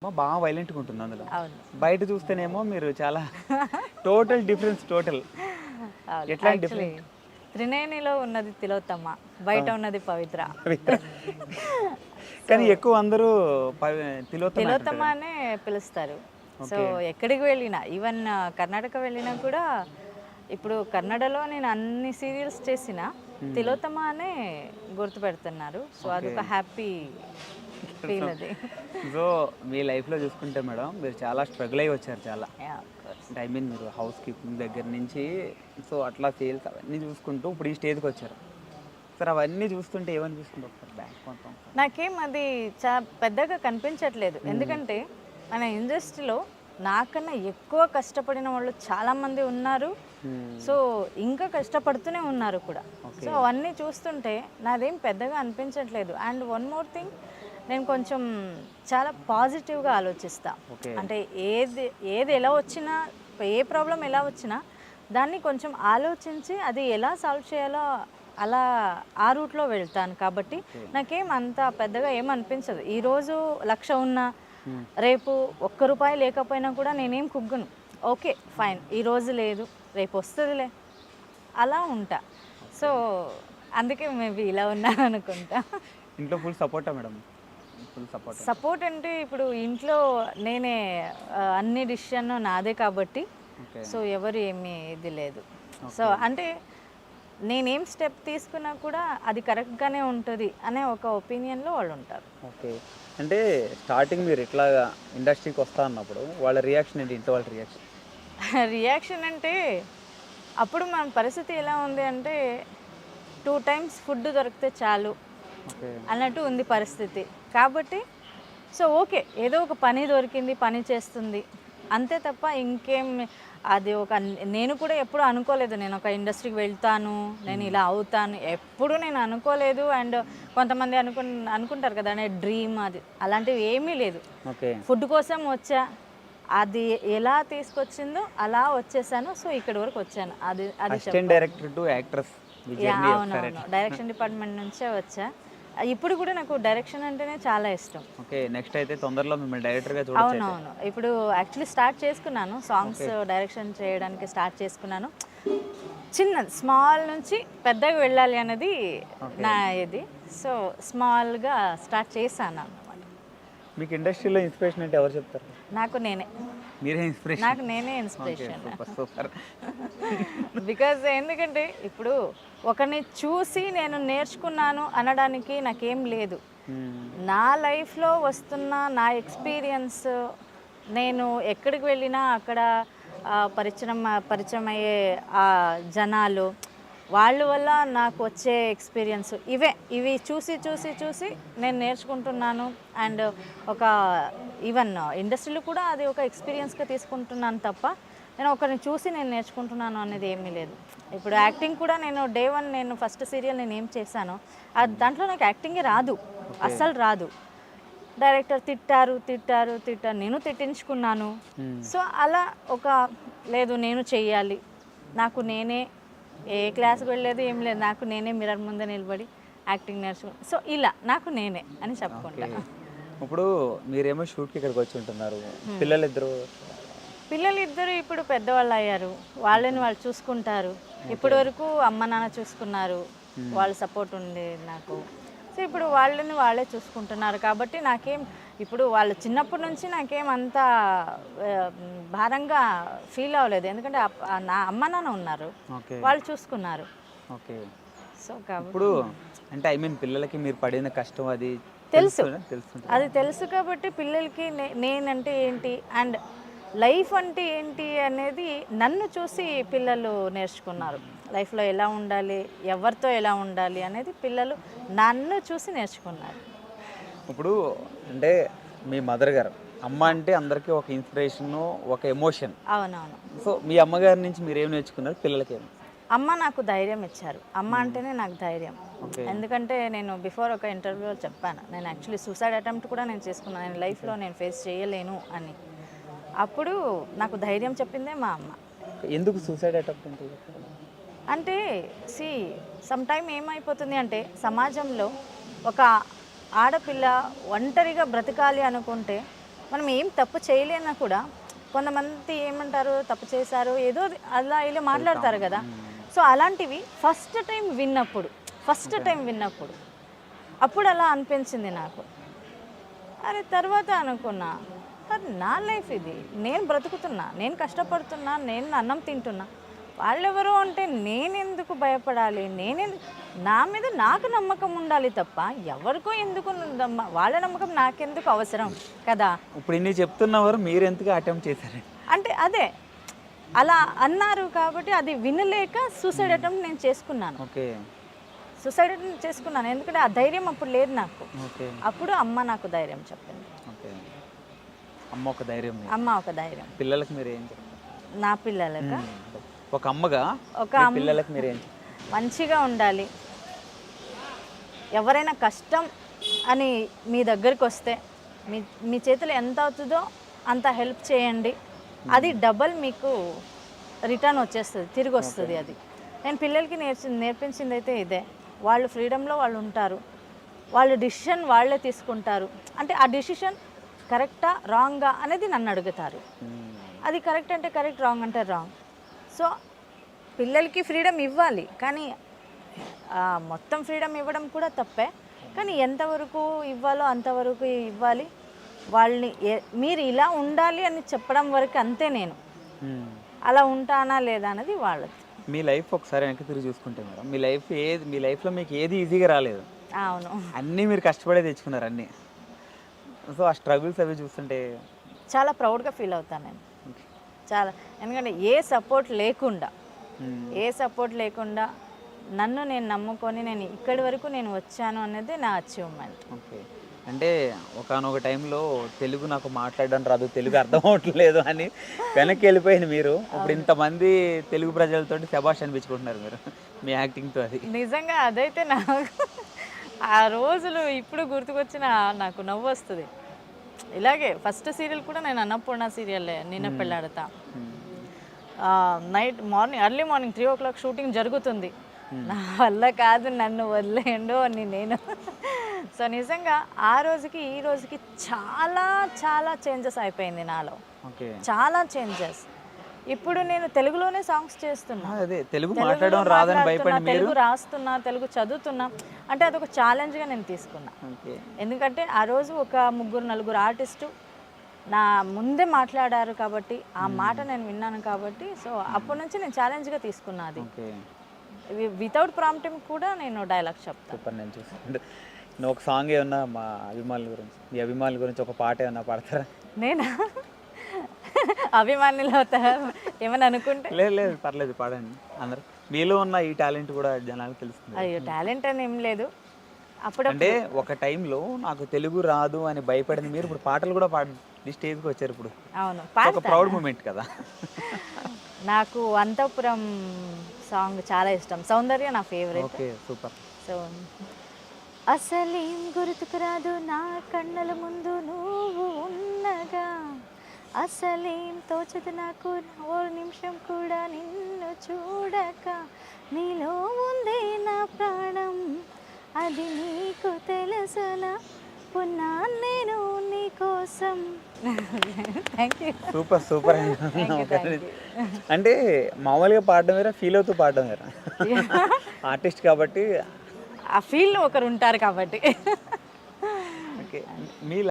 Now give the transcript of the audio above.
బాగా వైలెంట్‌గా ఉంటుంది అందులో. అవును. బయట చూస్తేనేమో మీరు చాలా టోటల్ డిఫరెన్స్ టోటల్. అవును. ఎట్లాంటి యాక్చువల్లీ డిఫరెన్స్? త్రినేనిలో ఉన్నది తిలోత్తమ, బయట ఆ! ఉన్నది పవిత్ర. పవిత్ర. సో, కానీ ఎక్కువ అందరూ తిలోత్తమ అంటుంటారు తిలోత్తమ కదా! అనే పిలుస్తారు. So, okay. ఎక్కడికి వెళ్ళినా ఈవెన్ కర్ణాటక వెళ్ళినా కూడా ఇప్పుడు కన్నడలో నేను అన్ని సీరియల్స్ చేసినా హ్మ్. తిలోత్తమ అనే గుర్తుపెడుతున్నారు. So, okay. అదొక హ్యాపీ ఫీల్ అది. సో, మీ లైఫ్‌లో చూసుకుంటే మేడం మీరు చాలా స్ట్రగుల్ అయ్యి వచ్చారు చాలా. యాహ్! Of course. అంటే ఐ మీన్ మీరు హౌస్ కీపింగ్ దగ్గర నుంచి సో, అట్లా సేల్స్ అవన్నీ చూసుకుంటూ ఇప్పుడు ఈ స్టేజ్‌కొచ్చారు. సార్ అవన్నీ చూస్తుంటే ఏమనిపిస్తుంది ఒకసారి బ్యాక్ మొత్తం ఒకసారి? నాకేం అది పెద్దగా కనిపించట్లేదు. ఎందుకంటే మన ఇండస్ట్రీలో నాకన్నా ఎక్కువ కష్టపడిన వాళ్ళు చాలామంది ఉన్నారు. హ్మ్. సో, ఇంకా కష్టపడుతూనే ఉన్నారు కూడా. ఓకే. సో, అవన్నీ చూస్తుంటే నాదేం పెద్దగా అనిపించట్లేదు. అండ్ వన్ మోర్ థింగ్, నేను కొంచెం చాలా పాజిటివ్‌గా ఆలోచిస్తా. ఓకే. అంటే ఏది ఏది ఎలా వచ్చినా, ఏ ప్రాబ్లమ్ ఎలా వచ్చినా దాన్ని కొంచెం ఆలోచించి అది ఎలా సాల్వ్ చేయాలో అలా ఆ రూట్‌లో వెళ్తాను కాబట్టి ఓకే. నాకేం అంత పెద్దగా ఏం అనిపించదు. ఈరోజు 1,00,000 ఉన్నా, హ్మ్. రేపు ఒక్క రూపాయి లేకపోయినా కూడా నేనేం కుగ్గను. ఓకే. ఫైన్. ఈరోజు లేదు, రేపు వస్తదిలే, అలా ఉంటా. సో, అందుకే మేబీ ఇలా ఉన్నాననుకుంటా. ఇంట్లో ఫుల్ సపోర్టా మేడం? ఫుల్ సపోర్ట్ ఉంటది. సపోర్ట్ అంటే ఇప్పుడు ఇంట్లో నేనే అన్ని డిసిషన్ నాదే కాబట్టి ఓకే. సో, ఎవరు ఏమీ ఇది లేదు. So, okay. అంటే నేనేం స్టెప్ తీసుకున్నా కూడా అది కరెక్ట్‌గానే ఉంటది అనే ఒక ఒపీనియన్‌లో వాళ్ళుంటారు. ఓకే. అంటే స్టార్టింగ్ మీరు ఇట్లాగా ఇండస్ట్రీకి వస్తా అన్నప్పుడు వాళ్ళ రియాక్షన్ ఏంటి? ఇంట్లో వాళ్ళ రియాక్షన్? రియాక్షన్ అంటే అప్పుడు మన పరిస్థితి ఎలా ఉంది అంటే 2 టైమ్స్ ఫుడ్ దొరికితే చాలు ఓకే. అన్నట్టు ఉంది పరిస్థితి. కాబట్టి సో, ఓకే. ఏదో ఒక పని దొరికింది, పని చేస్తుంది. అంతే తప్ప ఇంకేం అది ఒక నేను కూడా ఎప్పుడు అనుకోలేదు. నేనొక ఇండస్ట్రీకి వెళ్తాను, నేను హ్మ్. ఇలా అవుతాను. ఎప్పుడు నేను అనుకోలేదు. అండ్ కొంతమంది అనుకుంటారు కదా! డ్రీమ్ అది. అలాంటివి ఏమీ లేదు. ఓకే. ఫుడ్ కోసం వచ్చా. అది ఎలా తీసుకొచ్చిందో అలా వచ్చేసాను. సో, ఇక్కడి వరకు వచ్చాను. అది అది అసిస్టెంట్ చెప్పాలి. Director to actress me yeah! Journey ఒకసారి అవునవును. ఎట్లా? డైరెక్షన్ డిపార్ట్‌మెంట్ నుంచే వచ్చా. ఇప్పుడు కూడా నాకు డైరెక్షన్ అంటేనే చాలా ఇష్టం. ఓకే. నెక్స్ట్ అయితే తొందరలో మిమ్మల్ని డైరెక్టర్‌గా చూడొచ్చయితే. అవునవును. ఇప్పుడు యాక్చువల్లీ స్టార్ట్ చేసుకున్నాను. Songs okay. డైరెక్షన్ చేయడానికి స్టార్ట్ చేసుకున్నాను. చిన్నది స్మాల్ నుంచి పెద్దగా వెళ్ళాలి అనేది ఓకే. నా ఇది. సో, స్మాల్‌గా స్టార్ట్ చేశానన్నమాట. మీకు ఇండస్ట్రీలో ఇన్స్పిరేషన్ అంటే ఎవరు చెప్తారు? నాకు నేనే. మీరే ఇన్స్పిరేషన్. నాకు నేనే okay. Inspiration. Super. Super. Because ఎందుకంటే ఇప్పుడు ఒకరిని చూసి నేను నేర్చుకున్నాను అనడానికి నాకేం లేదు. హ్మ్. నా లైఫ్‌లో వస్తున్న నా ఎక్స్‌పీరియన్స్, నేను ఎక్కడికి వెళ్ళినా అక్కడ పరిచయం అయ్యే జనాలు, వాళ్ళ వల్ల నాకు వచ్చే ఎక్స్‌పీరియన్స్ ఇవి చూసి నేను నేర్చుకుంటున్నాను. అండ్ ఒక ఈవెన్ ఇండస్ట్రీలో కూడా అది ఒక ఎక్స్‌పీరియన్స్‌గా తీసుకుంటున్నాను తప్ప, నేను ఒకరిని చూసి నేను నేర్చుకుంటున్నాను అనేది ఏమీ లేదు. ఇప్పుడు యాక్టింగ్ కూడా నేను డే 1 నేను ఫస్ట్ సీరియల్ నేనేం చేశానో, దాంట్లో నాకు యాక్టింగే రాదు. ఓకే. అస్సలు రాదు. డైరెక్టర్ తిట్టారు. నేను తిట్టించుకున్నాను. హ్మ్. సో, అలా ఒక లేదు నేను చెయ్యాలి. నాకు నేనే ఏ క్లాస్‌కి వెళ్ళలేదు, ఏం లేదు. నాకు నేనే మిర్రర్ ముందే నిలబడి యాక్టింగ్ సో, ఇలా నాకు నేనే అని ఓకే. చెప్పుకుంటా. ఇప్పుడు మీరేమో షూట్‌కి ఇక్కడికి వచ్చి ఉంటున్నారు. హ్మ్. పిల్లలిద్దరూ పిల్లలిద్దరూ ఇప్పుడు పెద్దవాళ్ళయ్యారు. వాళ్ళని వాళ్ళు చూసుకుంటారు. ఓకే. ఇప్పటి వరకు అమ్మ, నాన్న చూసుకున్నారు. హ్మ్. వాళ్ళ సపోర్ట్ ఉండేది నాకు. సో, ఇప్పుడు వాళ్ళని వాళ్ళే చూసుకుంటున్నారు కాబట్టి నాకేం ఇప్పుడు వాళ్ళు చిన్నప్పటి నుంచి నాకేం అంత భారంగా ఫీల్ అవ్వలేదు. ఎందుకంటే నా అమ్మ, నాన్న ఉన్నారు. ఓకే. వాళ్ళు చూసుకున్నారు. ఓకే. సో, కాబట్టి ఇప్పుడు అంటే ఐ మీన్ పిల్లలకి మీరు పడిన కష్టం అది తెలుసు. తెలుస్తుంటదా? అది తెలుసు కాబట్టి పిల్లలకి నేనంటే ఏంటి అండ్ లైఫ్ అంటే ఏంటి అనేది నన్ను చూసి పిల్లలు నేర్చుకున్నారు. లైఫ్‌లో ఎలా ఉండాలి, ఎవరితో ఎలా ఉండాలి అనేది పిల్లలు నన్ను చూసి నేర్చుకున్నారు. ఇప్పుడు అంటే మీ మదర్ గారు అమ్మ అంటే అందరికీ ఒక ఇన్స్పిరేషను, ఒక ఎమోషన్. అవునవును. సో, మీ అమ్మగారి నుంచి మీరేం నేర్చుకున్నారు? పిల్లలకేమి? అమ్మ నాకు ధైర్యం ఇచ్చారు. అమ్మ హ్మ్. అంటేనే నాకు ధైర్యం. ఓకే. ఎందుకంటే నేను బిఫోర్ ఒక ఇంటర్వ్యూలో చెప్పాను. నేను యాక్చువల్లీ సూసైడ్ అటెంప్ట్ కూడా నేను చేసుకున్నాను. నేను లైఫ్‌లో నేను ఫేస్ చేయలేను అని. అప్పుడు నాకు ధైర్యం చెప్పిందే మా అమ్మ. ఎందుకు సూసైడ్ అటెంప్ట్ అంటే? అంటే సీ సమ్ టైమ్ ఏమైపోతుంది అంటే సమాజంలో ఒక ఆడపిల్ల ఒంటరిగా బ్రతకాలి అనుకుంటే మనం ఏం తప్పు చేయలేనా కూడా కొంతమంది ఏమంటారు తప్పు చేశారు ఏదో అలా ఇలా మాట్లాడతారు కదా. సో అలాంటివి ఫస్ట్ టైం విన్నప్పుడు అప్పుడు అలా అనిపించింది నాకు. అరే తర్వాత అనుకున్నా అది నా లైఫ్, ఇది నేను బ్రతుకుతున్నా, నేను కష్టపడుతున్నా, నేను అన్నం తింటున్నా. వాళ్ళెవరో అంటే నేనెందుకు భయపడాలి, నా మీద నాకు నమ్మకం ఉండాలి తప్ప ఎవరికో ఎందుకు వాళ్ళ నమ్మకం నాకెందుకు అవసరం కదా. ఇప్పుడు ఇన్ని చెప్తున్నవారు మీరు ఎందుకు అటెంప్ట్ చేశారు? అంటే అదే అలా అన్నారు కాబట్టి అది వినలేక సూసైడ్ అటెంప్ట్ నేను చేసుకున్నాను. ఓకే, సూసైడ్ అటెంప్ట్ చేసుకున్నాను ఎందుకంటే ఆ ధైర్యం అప్పుడు లేదు నాకు. ఓకే, అప్పుడు అమ్మ నాకు ధైర్యం చెప్పింది. ఓకే. అమ్మ ఒక ధైర్యం, అమ్మ ఒక ధైర్యం. పిల్లలకు మీరు ఏం చెప్తారు? నా పిల్లలక ఒక అమ్మగా ఒక పిల్లలకు మీరు ఏం చెప్తారు? మంచిగా ఉండాలి. ఎవరైనా కష్టం అని మీ దగ్గరికి వస్తే మీ చేతిలో ఎంత అవుతుందో అంత హెల్ప్ చేయండి. అది డబల్ మీకు రిటర్న్ వచ్చేస్తుంది, తిరిగి వస్తుంది. అది నేను పిల్లలకి నేర్పించింది అయితే ఇదే. వాళ్ళు ఫ్రీడంలో వాళ్ళు ఉంటారు, వాళ్ళు డిసిషన్ వాళ్ళే తీసుకుంటారు. అంటే ఆ డిసిషన్ కరెక్టా రాంగా అనేది నన్ను అడుగుతారు. అది కరెక్ట్ అంటే కరెక్ట్, రాంగ్ అంటే రాంగ్. సో పిల్లలకి ఫ్రీడమ్ ఇవ్వాలి, కానీ మొత్తం ఫ్రీడమ్ ఇవ్వడం కూడా తప్పే. కానీ ఎంతవరకు ఇవ్వాలో అంతవరకు ఇవ్వాలి. వాళ్ళని మీరు ఇలా ఉండాలి అని చెప్పడం వరకు అంతే. నేను అలా ఉంటానా లేదా అనేది వాళ్ళది. మీ లైఫ్ ఒకసారి వెనక్కి తిరిగి చూసుకుంటే మేడం, మీ లైఫ్లో మీకు ఏది ఈజీగా రాలేదు. అవును, అన్నీ మీరు కష్టపడే తెచ్చుకున్నారు అన్నీ. సో ఆ స్ట్రగుల్స్ అవి చూస్తుంటే చాలా ప్రౌడ్గా ఫీల్ అవుతాను నేను చాలా. ఎందుకంటే ఏ సపోర్ట్ లేకుండా నన్ను నేను నమ్ముకొని నేను ఇక్కడి వరకు నేను వచ్చాను అనేది నా అచీవ్మెంట్. ఓకే, అంటే ఒకనొక టైంలో తెలుగు నాకు మాట్లాడడం రాదు, తెలుగు అర్థం అవ్వట్లేదు అని వెనక్కి వెళ్ళిపోయింది మీరు. ఇప్పుడు ఇంతమంది తెలుగు ప్రజలతోటి శభాష్ అనిపించుకుంటున్నారు మీరు మీ యాక్టింగ్తో. అది నిజంగా అదైతే నాకు ఆ రోజులు ఇప్పుడు గుర్తుకొచ్చిన నాకు నవ్వు వస్తుంది. ఇలాగే ఫస్ట్ సీరియల్ కూడా నేను అన్నపూర్ణ సీరియల్ నిన్న Pelladata. Early morning 3 o'clock shooting జరుగుతుంది. నా వల్ల కాదు, నన్ను వదిలేయండు అని నేను. సో నిజంగా ఆ రోజుకి ఈ రోజుకి చాలా చాలా చేంజెస్ అయిపోయింది నాలో, చాలా చేంజెస్. ఇప్పుడు నేను తెలుగులోనే సాంగ్స్ చేస్తున్నా, తెలుగు మాట్లాడడం రాదని భయపడి తెలుగు రాస్తున్నా, తెలుగు చదువుతున్నా. అంటే అదొక ఛాలెంజ్గా నేను తీసుకున్నా. ఎందుకంటే ఆ రోజు ఒక 3-4 ఆర్టిస్టు నా ముందే మాట్లాడారు కాబట్టి ఆ మాట నేను విన్నాను కాబట్టి. సో అప్పటి నుంచి నేను ఛాలెంజ్గా తీసుకున్నా. అది వితౌట్ ప్రాంప్టింగ్ కూడా నేను డైలాగ్ చెప్తాను. నేను చూస్తాను. నువ్వు ఒక సాంగ్ ఏమన్నా మా అభిమానుల గురించి, మీ అభిమానుల గురించి ఒక పాట ఏమన్నా పాడతారా? నేనా అభిమానులు అవుతారా ఏమని అనుకుంటే? లేదు పర్లేదు, పాడండి. అందరు మీలో ఉన్న ఈ టాలెంట్ కూడా జనాలకు తెలుస్తుంది. అయ్యో టాలెంట్ అని ఏం లేదు. అప్పుడు అంటే ఒక టైంలో నాకు తెలుగు రాదు అని భయపడింది మీరు, ఇప్పుడు పాటలు కూడా పాడి స్టేజ్కి వచ్చారు. ఇప్పుడు అవును, ఒక ప్రౌడ్ మూమెంట్ కదా. నాకు అంతఃపురం సాంగ్ చాలా ఇష్టం, సౌందర్య నా ఫేవరెట్. Okay, super. సో అసలేం గుర్తుకు రాదు నా కళ్ళల ముందు నువ్వు ఉన్నగా, అసలేం తోచదు నాకు ఓ నిమిషం కూడా నిన్ను చూడక, నీలో ఉందే నా ప్రాణం అది నీకు తెలుసునా, పున్నా నేను నీ కోసం. Thank you. సూపర్. అంటే మామూలుగా పాడడం వేరా, ఫీల్ అవుతూ పాడడం వేరా. ఆర్టిస్ట్ కాబట్టి ఆ ఫీల్డ్లో ఒకరు ఉంటారు కాబట్టి. ఓకే, మీ